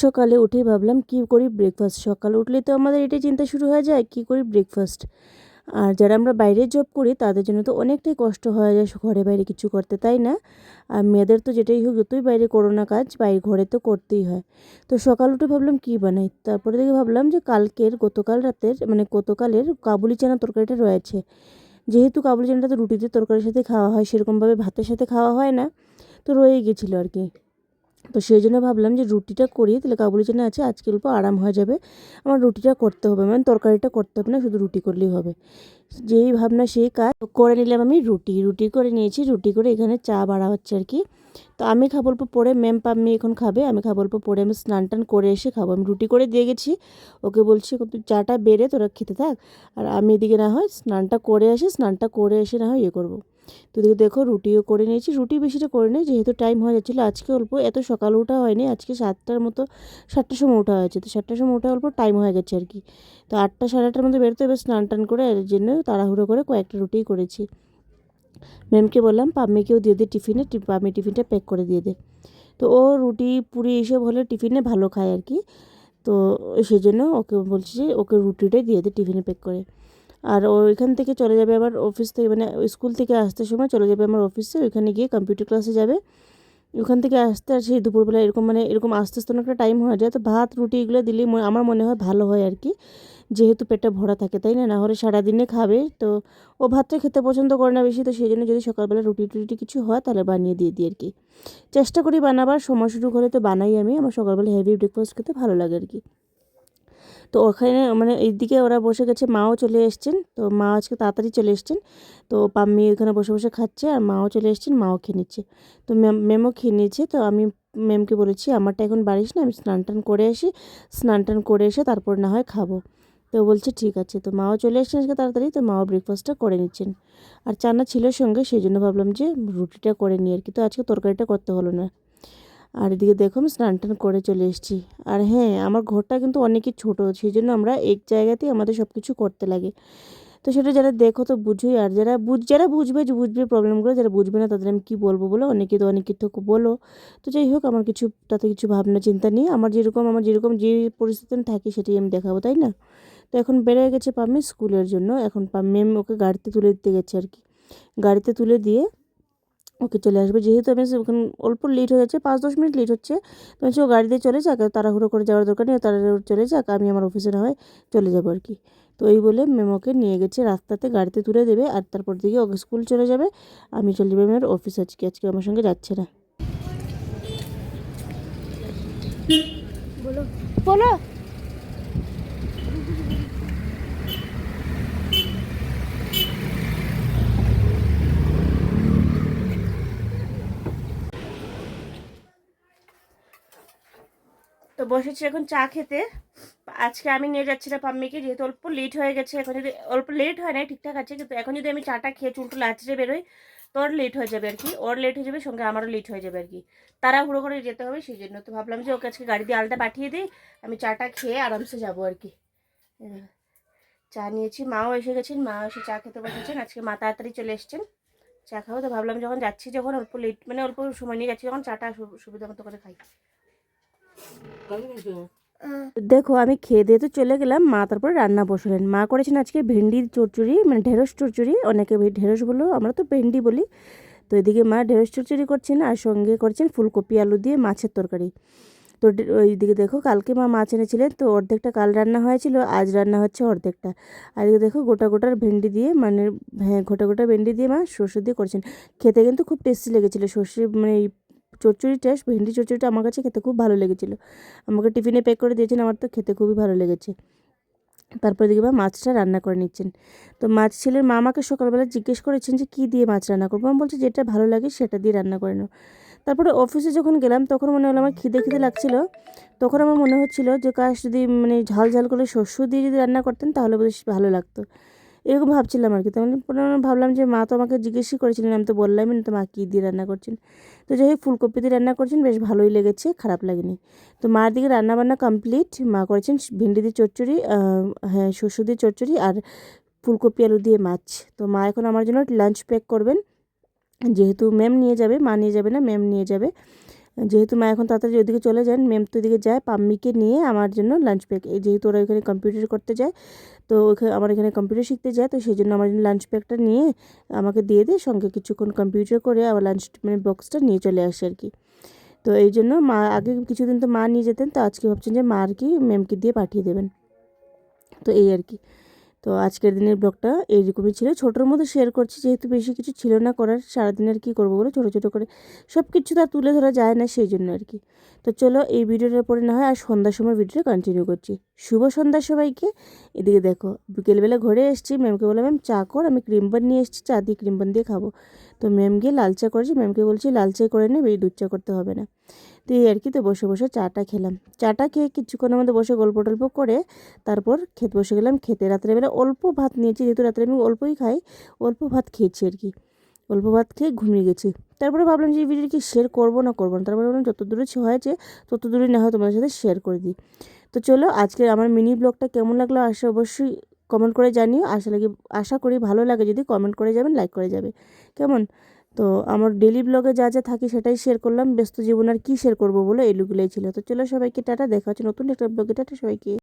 সকালে উঠেই ভাবলাম কি করি ব্রেকফাস্ট। সকালে উঠলেই তো আমাদের এটাই চিন্তা শুরু হয়ে যায় কি করি ব্রেকফাস্ট। আর যারা আমরা বাইরে জব করি তাদের জন্য তো অনেকটাই কষ্ট হয়ে যায় ঘরে বাইরে কিছু করতে, তাই না? আর মেয়েদের তো যেটাই হোক যতই বাইরে করো না কাজ, বাইরে ঘরে তো করতেই হয়। তো সকাল উঠে ভাবলাম কি বানাই, তারপরে দেখে ভাবলাম যে গতকাল রাতের মানে গতকালের কাবুলি চানা তরকারিটা রয়েছে। যেহেতু কাবুলি চানাটা তো রুটিতে তরকারির সাথে খাওয়া হয়, সেরকমভাবে ভাতের সাথে খাওয়া হয় না, তো রয়েই গেছিলো আর কি। তো সেই জন্য ভাবলাম যে রুটিটা করি, তাহলে কাবুলি চানা আছে, আজকে অল্প আরাম হয়ে যাবে। আমার রুটিটা করতে হবে, মানে তরকারিটা করতে হবে না, শুধু রুটি করলেই হবে। যেই ভাবনা সেই কাজ, করে নিলাম আমি রুটি করে নিয়েছি। রুটি করে এখানে চা বাড়া হচ্ছে আর কি। তো আমি খাবো অল্প পরে, ম্যাম পাম্মি এখন খাবে, আমি খাবো অল্প পরে। আমি স্নান টান করে এসে খাবো। আমি রুটি করে দিয়ে গেছি, ওকে বলছি তুই চাটা বেড়ে তোরা খেতে থাক, আর আমি এদিকে না হয় স্নানটা করে এসে না হয় ইয়ে করবো। তো এদিকে দেখো রুটিও করে নিয়েছি। রুটি বেশিটা করে নিই যেহেতু টাইম হয়ে যাচ্ছিলো। আজকে অল্প এত সকাল ওঠা হয়নি, আজকে 7টার সময় ওঠা হয়েছে। তো 7টার সময় ওঠা অল্প টাইম হয়ে গেছে আর কি। তো 8টা সাড়ে 8টার মধ্যে বেরোতে হবে স্নান টান করে, এর জন্য তাড়াহুড়ো করে কয়েকটা রুটিই করেছি। ম্যামকে বললাম পাম্মিকেও দিয়ে দে টিফিনে, পাম্মি টিফিনটা প্যাক করে দিয়ে দে। তো ও রুটি পুরি এইসব হলে টিফিনে ভালো খায় আর কি। তো সেই জন্য ওকে বলছি যে ওকে রুটিটাই দিয়ে দে টিফিনে প্যাক করে। আর ও ওইখান থেকে চলে যাবে আবার অফিস থেকে, মানে স্কুল থেকে আসতে সময় চলে যাবে আমার অফিসে, ওইখানে গিয়ে কম্পিউটার ক্লাসে যাবে। ওখান থেকে আসতে আর সেই দুপুরবেলা এরকম মানে এরকম আস্তে আস্তে অনেকটা টাইম হয়ে যায়। তো ভাত রুটি এগুলো দিলেই আমার মনে হয় ভালো হয় আর কি, যেহেতু পেটটা ভরা থাকে, তাই না? না হলে সারাদিনে খাবে তো ও ভাতটা খেতে পছন্দ করে না বেশি। তো সেই জন্য যদি সকালবেলা রুটি টুটি কিছু হয় তাহলে বানিয়ে দিয়ে দিই আর কি। চেষ্টা করি বানাবার, সময় সুযোগ হলে তো বানাই আমি। আমার সকালবেলা হেভি ব্রেকফাস্ট খেতে ভালো লাগে আর কি। তো ওখানে মানে এইদিকে ওরা বসে গেছে, মাও চলে এসছেন। তো মা আজকে তাড়াতাড়ি চলে এসছেন। তো পাম্মি ওখানে বসে বসে খাচ্ছে, আর মাও চলে এসছেন, মাও খেয়ে নিচ্ছে। তো ম্যামও খেয়ে নিয়েছে। তো আমি ম্যামকে বলেছি আমারটা এখন বাড়িস না, আমি স্নান টান করে আসি, স্নান টান করে এসে তারপর না হয় খাবো। তো বলছে ঠিক আছে। তো মাও চলে এসছেন আজকে তাড়াতাড়ি, তো মাও ব্রেকফাস্টটা করে নিচ্ছেন। আর চানা ছিল সঙ্গে, সেই জন্য ভাবলাম যে রুটিটা করে নিই আর কি। তো আজকে তরকারিটা করতে হলো না। আর এদিকে দেখো আমি স্নান টান করে চলে এসেছি। আর হ্যাঁ, আমার ঘরটা কিন্তু অনেকই ছোটো, সেই জন্য আমরা এক জায়গাতেই আমাদের সব কিছু করতে লাগে। তো সেটা যারা দেখো তো বুঝোই, আর যারা বুঝবে যে বুঝবে প্রবলেমগুলো, যারা বুঝবে না তাদের আমি কী বলবো বলো, অনেকে তো বলো। তো যাই হোক, আমার তাতে কিছু ভাবনা চিন্তা নেই। আমার যেরকম যে পরিস্থিতি আমি থাকি সেটাই আমি দেখাবো, তাই না? তো এখন বেরিয়ে গেছে পাম্মি স্কুলের জন্য। এখন ম্যাম ওকে গাড়িতে তুলে দিতে গেছে আর কি। গাড়িতে তুলে দিয়ে ওকে চলে আসবে, যেহেতু আমি ওখানে অল্প লেট হয়ে যাচ্ছে, 5-10 মিনিট লেট হচ্ছে। তো আমি ও গাড়িতে চলে যাক, তাড়াহুড়ো করে যাওয়ার দরকার নেই, তাড়াহুড়ো চলে যাক, আমি আমার অফিসে না হয় চলে যাবো আর কি। তো এই বলে মেমোকে নিয়ে গেছে রাস্তাতে, গাড়িতে তুলে দেবে, আর তারপর দিকে ওকে স্কুল চলে যাবে। আমি চলে যাবো আমার অফিস। আজকে আমার সঙ্গে যাচ্ছে না। বলো বলো। তো বসেছি এখন চা খেতে। আজকে আমি নিয়ে যাচ্ছি না পাম্মিকে, যেহেতু অল্প লেট হয়ে গেছে। এখন যদি অল্প লেট হয় না, ঠিকঠাক আছে, কিন্তু এখন যদি আমি চাটা খেয়ে চুলটুল আঁচড়ে বেরোই তো ওর লেট হয়ে যাবে আর কি। ওর লেট হয়ে যাবে, সঙ্গে আমারও লেট হয়ে যাবে আর কি। তাড়াহুড়ো করে যেতে হবে, সেই জন্য তো ভাবলাম যে ওকে আজকে গাড়ি দিয়ে আলটা পাঠিয়ে দিই, আমি চাটা খেয়ে আরামসে যাবো আর কি। চা নিয়েছি, মাও এসে গেছেন, মা এসে চা খেতে বসেছেন। আজকে মা তাড়াতাড়ি চলে এসছেন চা খাবো। তো ভাবলাম যখন যাচ্ছি, যখন অল্প লেট মানে অল্প সময় নিয়ে যাচ্ছি, যখন চাটা সুবিধা মতো করে খাই। দেখো আমি খেয়ে দিয়ে তো চলে গেলাম, মা তারপরে রান্না বসালেন। মা করেছেন আজকে ভেন্ডির চচ্চড়ি, মানে ঢেঁড়স চচ্চড়ি, অনেকে ঢেঁড়স বলো, আমরা তো ভেন্ডি বলি। তো এদিকে মা ঢেঁড়স চচ্চড়ি করছেন, আর সঙ্গে করছেন ফুলকপি আলু দিয়ে মাছের তরকারি। তো ওইদিকে দেখো কালকে মা মাছ এনেছিলেন, তো অর্ধেকটা কাল রান্না হয়েছিল, আজ রান্না হচ্ছে অর্ধেকটা। আর এদিকে দেখো গোটার ভেন্ডি দিয়ে, মানে হ্যাঁ গোটা ভেন্ডি দিয়ে মা সর্ষে দিয়ে করছেন। খেতে কিন্তু খুব টেস্টি লেগেছিলো সর্ষে, মানে এই চচ্চড়িটা, ভেন্ডি চচ্চড়িটা আমার কাছে খেতে খুব ভালো লেগেছিলো। আমাকে টিফিনে প্যাক করে দিয়েছেন, আমার তো খেতে খুবই ভালো লেগেছে। তারপরে দেখি বা মাছটা রান্না করে নিচ্ছেন। তো মাছ ছেলের মা আমাকে সকালবেলা জিজ্ঞেস করেছেন যে কী দিয়ে মাছ রান্না করবো। আমি বলছি যেটা ভালো লাগে সেটা দিয়ে রান্না করে নাও। তারপরে অফিসে যখন গেলাম তখন মনে হলো আমার খিদে লাগছিলো। তখন আমার মনে হচ্ছিলো যে কাশ যদি মানে ঝাল ঝাল করে শস্য দিয়ে যদি রান্না করতেন তাহলে বেশ ভালো লাগতো, এরকম ভাবছিলাম আর কি। তো আমি ভাবলাম যে মা তো আমাকে জিজ্ঞেসই করেছিলেন, আমি তো বললামই না তো মা কী দিয়ে রান্না করছেন। তো যাই হোক ফুলকপি দিয়ে রান্না করছেন, বেশ ভালোই লেগেছে, খারাপ লাগেনি। তো মার দিকে রান্নাবান্না কমপ্লিট। মা করেছেন ভেন্ডি দিয়ে চচ্চড়ি, হ্যাঁ শস্য দিয়ে চচ্চড়ি, আর ফুলকপি আলু দিয়ে মাছ। তো মা এখন আমার জন্য লাঞ্চ প্যাক করবেন, যেহেতু ম্যাম নিয়ে যাবে, মা নিয়ে যাবে না, ম্যাম নিয়ে যাবে। যেহেতু মা এখন তাড়াতাড়ি ওইদিকে চলে যান, ম্যাম তো ওইদিকে যায় পাম্মিকে নিয়ে আমার জন্য লাঞ্চ প্যাক, যেহেতু ওরা ওইখানে কম্পিউটার করতে যায়, তো ওইখানে আমার এখানে কম্পিউটার শিখতে যায়, তো সেই জন্য আমার লাঞ্চ প্যাকটা নিয়ে আমাকে দিয়ে দেয়, সঙ্গে কিছুক্ষণ কম্পিউটার করে আবার লাঞ্চ মানে বক্সটা নিয়ে চলে আসে আর কি। তো এই জন্য মা আগে কিছুদিন তো মা নিয়ে যেতেন, তো আজকে ভাবছেন যে মা আর কি ম্যামকে দিয়ে পাঠিয়ে দেবেন। তো এই আর কি। তো আজকের দিনের ব্লগটা এইরকমই ছিল, ছোটোর মধ্যে শেয়ার করছি, যেহেতু বেশি কিছু ছিল না করার, সারাদিন আর কি করবো বলে ছোটো ছোটো করে সব কিছু তো আর তুলে ধরা যায় না, সেই জন্য আর কি। তো চলো এই ভিডিওটার পরে না হয় আর সন্ধ্যার সময় ভিডিওটা কন্টিনিউ করছি। শুভ সন্ধ্যার সবাইকে। এদিকে দেখো বিকেলবেলা ঘরে এসেছি, ম্যামকে বললাম ম্যাম চা কর, আমি ক্রিম বান নিয়ে এসেছি, চা দিয়ে ক্রিম বান দিয়ে খাবো। তো ম্যাম গিয়ে লাল চা করেছি, ম্যামকে বলছি লাল চা করে নেবে, দুধ চা করতে হবে না। তো এই আর কি। তো বসে বসে চাটা খেলাম, চাটা খেয়ে কিছুক্ষণের মধ্যে বসে গল্প টল্প করে তারপর খেতে বসে গেলাম। খেতে রাত্রেবেলা অল্প ভাত নিয়েছি, যেহেতু রাত্রে আমি অল্পই খাই, অল্প ভাত খেয়েছি আর কি। অল্প ভাত খেয়ে ঘুমিয়ে গেছি। তারপরে ভাবলাম যে এই ভিডিও কি শেয়ার করবো না করবো না, তারপরে ভাবলাম যত দূরে হয়েছে তত দূরে না হয় তোমাদের সাথে শেয়ার করে দিই। তো চলো আজকের আমার মিনি ব্লগটা কেমন লাগলো অবশ্যই কমেন্ট করে জানিও। আশা করি ভালো লাগে, যদি কমেন্ট করে যাবেন, লাইক করে যাবে, কেমন। তো আমার ডেলি ব্লগে যা যা থাকি সেটাই শেয়ার করলাম, ব্যস্ত জীবন আর কী শেয়ার করবো বলে, এগুলোই ছিল। তো চলো সবাইকে টাটা, দেখা হচ্ছে নতুন একটা ব্লগে, টাটা সবাইকে।